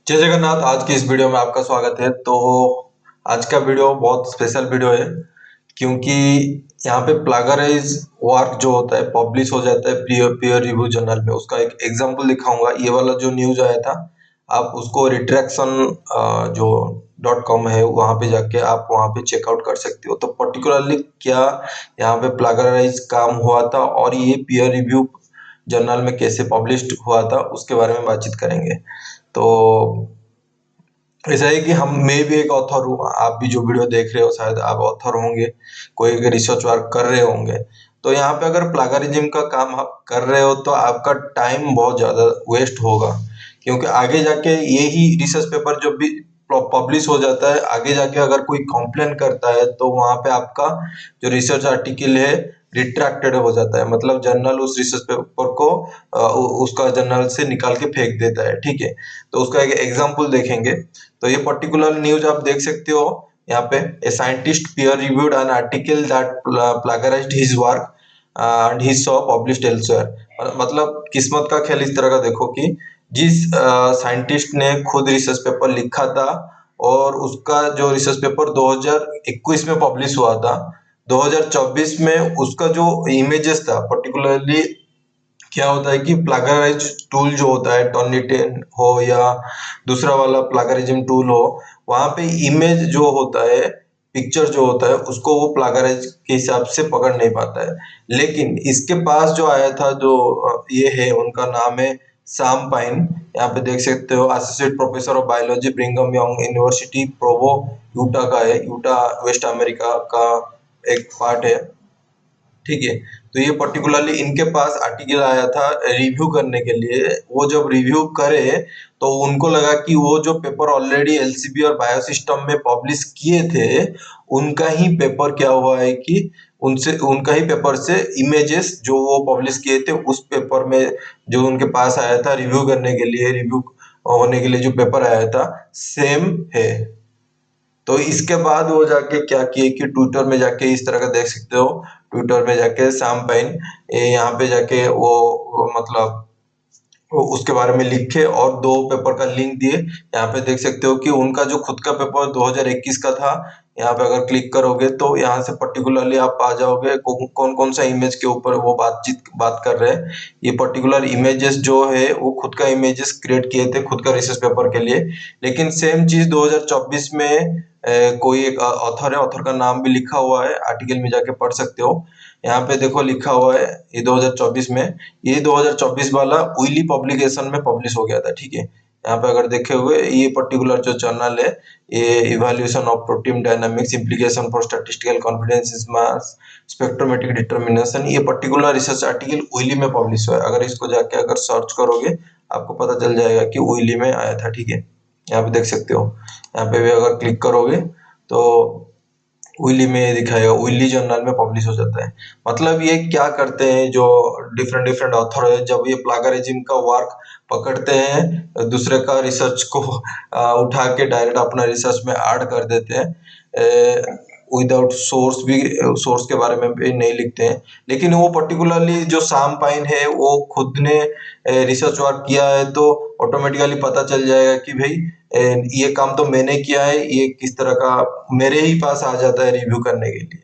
जय जगन्नाथ। आज की इस वीडियो में आपका स्वागत है। तो आज का वीडियो बहुत स्पेशल वीडियो है क्योंकि यहाँ पे प्लागराइज वर्क जो होता है पब्लिश हो जाता है पीयर रिव्यू जर्नल में। उसका एक एग्जांपल दिखाऊंगा। ये वाला जो न्यूज आया था आप उसको रिट्रैक्शन जो .com है वहाँ पे जाके आप वहाँ पे चेकआउट कर सकते हो। तो पर्टिकुलरली क्या यहाँ पे प्लागराइज काम हुआ था और ये पीयर रिव्यू जर्नल में कैसे पब्लिश हुआ था उसके बारे में बातचीत करेंगे। तो ऐसा है कि मैं भी एक ऑथर हूँ। आप भी जो वीडियो देख रहे हो शायद आप ऑथर होंगे, कोई रिसर्च वर्क कर रहे होंगे। तो यहाँ पे अगर प्लागरिज्म का काम आप कर रहे हो तो आपका टाइम बहुत ज़्यादा वेस्ट होगा, क्योंकि आगे जाके यही रिसर्च पेपर जब भी पब्लिश हो जाता है, आगे जाके अगर कोई कंप्लेन करता है तो वहाँ पे आपका जो रिसर्च आर्टिकल है रिट्रैक्टेड हो जाता है। मतलब जर्नल उस रिसर्च पेपर को उसका जर्नल से निकाल के फेंक देता है। ठीक है, तो उसका एक एग्जांपल देखेंगे। तो ये पर्टिकुलर न्यूज आप देख सकते हो यहाँ पे। A scientist peer reviewed an article that plagiarised his work and he saw published elsewhere. मतलब किस्मत का खेल इस तरह का देखो कि जिस साइंटिस्ट ने खुद रिसर्च पेपर लिखा था और उसका जो रिसर्च पेपर 2021 में पब्लिश हुआ था, 2024 में उसका जो इमेजेस था पर्टिकुलरली क्या होता है कि प्लागराइज टूल जो होता है टर्निटिन हो या दूसरा वाला प्लागरिज्म टूल हो, वहां पे इमेज जो होता है, पिक्चर जो होता है, उसको वो प्लागराइज के हिसाब से पकड़ नहीं पाता है। लेकिन इसके पास जो आया था जो ये है, उनका नाम है सैम पाइन। यहाँ पे देख सकते हो associate professor of biology Brigham Young University Provo, Utah का है। यूटा वेस्ट अमेरिका का एक पार्ट है। ठीक है, तो ये पर्टिकुलरली इनके पास आर्टिकल आया था रिव्यू करने के लिए। वो जब रिव्यू करे तो उनको लगा कि वो जो पेपर ऑलरेडी एलसीबी और बायोसिस्टम में पब्लिश किए थे, उनका ही पेपर क्या हुआ है कि उनसे उनका ही पेपर से इमेजेस जो वो पब्लिश किए थे उस पेपर में जो उनके पास आया था रिव्यू करने के लिए, रिव्यू होने के लिए जो पेपर आया था सेम है। तो इसके बाद वो जाके क्या किए कि ट्विटर में जाके इस तरह का देख सकते हो। ट्विटर में जाके सैम पाइन यहाँ पे जाके वो मतलब वो उसके बारे में लिखे और दो पेपर का लिंक दिए। यहाँ पे देख सकते हो कि उनका जो खुद का पेपर 2021 का था। यहाँ पे अगर क्लिक करोगे तो यहाँ से पर्टिकुलरली आप आ जाओगे कौन कौन सा इमेज के ऊपर वो बात कर रहे हैं। ये पर्टिकुलर इमेजेस जो है वो खुद का इमेजेस क्रिएट किए थे खुद का रिसर्च पेपर के लिए। लेकिन सेम चीज 2024 में कोई एक ऑथर है, ऑथर का नाम भी लिखा हुआ है, आर्टिकल में जाके पढ़ सकते हो। यहाँ पे देखो लिखा हुआ है ये 2024 में, ये 2024 वाला उइली पब्लिकेशन में पब्लिश हो गया था। ठीक है, यहाँ पे अगर देखे हुए ये पर्टिकुलर जो जर्नल है, ये evaluation of protein dynamics implication for statistical confidence is mass spectrometric determination, ये पर्टिकुलर रिसर्च आर्टिकल उइली में पब्लिश हुआ है। अगर इसको जाके अगर सर्च करोगे आपको पता चल जाएगा कि उइली में आया था। ठीक है, यहाँ पे देख सकते हो। यहाँ पे भी अगर क्लिक करोगे तो उइली में दिखाएगा, उइली जर्नल में पब्लिश हो जाता है। मतलब ये क्या करते हैं जो डिफरेंट डिफरेंट ऑथर है, जब ये प्लागरिज्म का वर्क पकड़ते हैं दूसरे का रिसर्च को उठा के डायरेक्ट अपना रिसर्च में ऐड कर देते हैं विदाउट सोर्स भी, सोर्स के बारे में भी नहीं लिखते हैं। लेकिन वो पर्टिकुलरली जो सैम पाइन है वो खुद ने रिसर्च वर्क किया है तो ऑटोमेटिकली पता चल जाएगा कि भाई ये काम तो मैंने किया है, ये किस तरह का मेरे ही पास आ जाता है रिव्यू करने के लिए।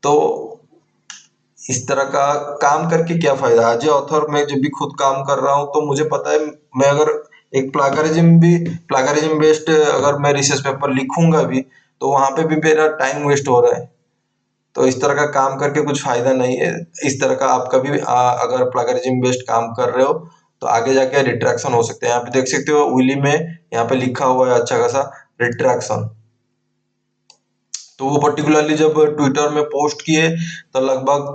तो इस तरह का काम करके क्या फायदा? एज ए ऑथर मैं जब भी खुद काम कर रहा हूँ तो मुझे पता है मैं अगर एक प्लागरिज्म बेस्ड अगर मैं रिसर्च पेपर लिखूंगा भी तो वहां पे भी मेरा टाइम वेस्ट हो रहा है। तो इस तरह का काम करके कुछ फायदा नहीं है। इस तरह का आप कभी अगर प्लागरिज्म बेस्ड काम कर रहे हो तो आगे जाके रिट्रैक्शन हो सकते हैं। यहाँ पे देख सकते हो विली में यहाँ पे लिखा हुआ है अच्छा खासा रिट्रैक्शन। तो वो पर्टिकुलरली जब ट्विटर में पोस्ट किए तो लगभग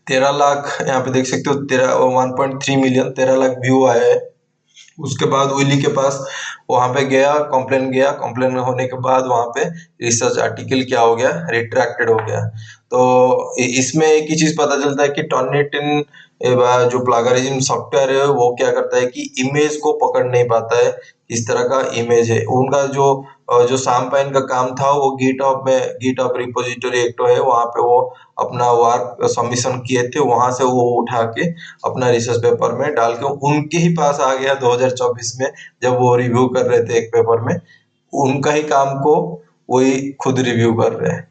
13 लाख, यहाँ पे देख सकते हो 1.3 मिलियन 13 लाख व्यू आया है। उसके बाद विली के पास वहां पे गया, कंप्लेन होने के बाद वहां पे रिसर्च आर्टिकल क्या हो गया, रिट्रैक्टेड हो गया। तो इसमें एक ही चीज पता चलता है कि टर्निटिन जो प्लागरिज्म सॉफ्टवेयर है वो क्या करता है कि इमेज को पकड़ नहीं पाता है, इस तरह का इमेज है उनका। जो सैम पाइन का काम था वो गिटहब रिपोजिटरी एक तो है, वहां पे वो अपना वर्क सबमिशन किए थे, वहां से वो उठा के अपना रिसर्च पेपर में डाल के उनके ही पास आ गया 2024 में, जब वो रिव्यू कर रहे थे एक पेपर में, उनका ही काम को वही खुद रिव्यू कर रहे हैं।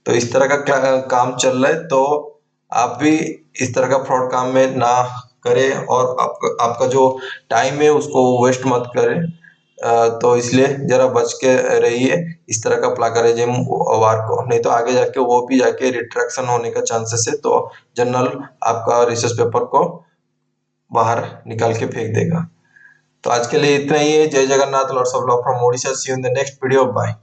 तो इस तरह का काम चल रहा है, तो आप भी इस तरह का फ्रॉड काम में ना करें, और आपका जो टाइम है उसको वेस्ट मत करें। तो इसलिए जरा बच के रहिए इस तरह का प्लागरिज्म वार को, नहीं तो आगे जाके वो भी जाके रिट्रैक्शन होने का चांसेस है, तो जर्नल आपका रिसर्च पेपर को बाहर निकाल के फेंक देगा। तो आज के लिए इतना ही है। Jai Jagannath, lords of love from Odisha. See you in the next video, bye.